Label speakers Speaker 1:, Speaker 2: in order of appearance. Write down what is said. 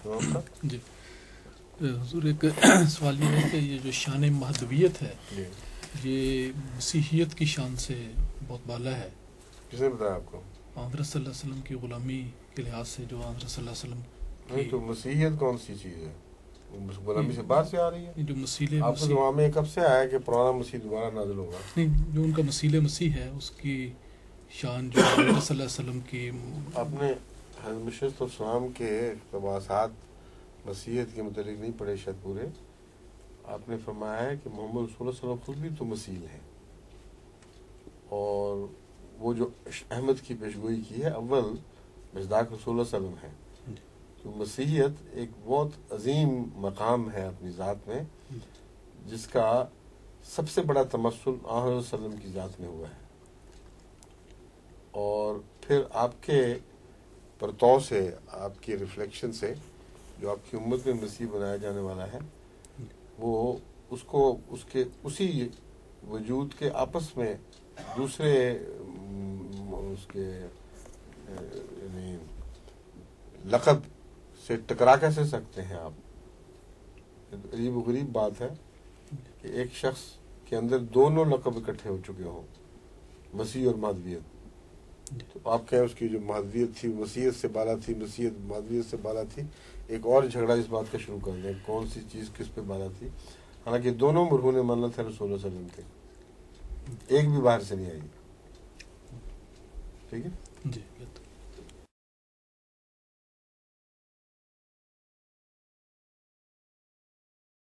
Speaker 1: جی حضور، ایک سوال یہ ہے کہ یہ جو شان مہدویت ہے یہ مسیحیت کی شان سے بہت بالا ہے.
Speaker 2: کس نے بتایا آپ کو؟
Speaker 1: حضرت صلی اللہ علیہ وسلم کی غلامی کے لحاظ سے جو حضرت صلی اللہ علیہ وسلم
Speaker 2: نہیں، تو مسیحیت کون سی چیز ہے؟ غلامی سے بعد سے آ رہی ہے.
Speaker 1: جو مسیح
Speaker 2: آپ کے دماغ میں کب سے آیا کہ پرانا مسیح دوبارہ نازل ہوگا؟
Speaker 1: نہیں، جو ان کا مسیح مسیح ہے اس کی شان جو حضرت صلی اللہ علیہ وسلم کی
Speaker 2: اپنے حضرت السلام کے اقتباسات مسیحیت کے متعلق نہیں پڑھے شاید پورے. آپ نے فرمایا ہے کہ محمد رسول اللہ صلی اللہ علیہ وسلم خود بھی تو مسیح ہیں، اور وہ جو احمد کی پیشگوئی کی ہے اول مصداق رسول اللہ صلی اللہ علیہ وسلم ہے. تو مسیحیت ایک بہت عظیم مقام ہے اپنی ذات میں، جس کا سب سے بڑا تمثل آن حضرت صلی اللہ علیہ وسلم کی ذات میں ہوا ہے. اور پھر آپ کے پرتو سے، آپ کی ریفلیکشن سے جو آپ کی امت میں مسیح بنایا جانے والا ہے، وہ اس کو اس کے اسی وجود کے آپس میں دوسرے اس کے یعنی لقب سے ٹکرا کیسے سکتے ہیں آپ؟ عجیب و غریب بات ہے کہ ایک شخص کے اندر دونوں لقب اکٹھے ہو چکے ہوں، مسیح اور مہدویت. تو آپ کہیں اس کی جو مہدویت تھی مسیحیت سے بالا تھی، مسیحیت مہدویت سے بالا تھی. ایک اور جھگڑا اس بات کا شروع کر دیں کون سی چیز کس پہ بالا تھی، حالانکہ دونوں مرہون منت ہے رسول اللہ صلی اللہ علیہ وسلم کے، ایک بھی باہر سے نہیں آئی. ٹھیک ہے
Speaker 1: جی.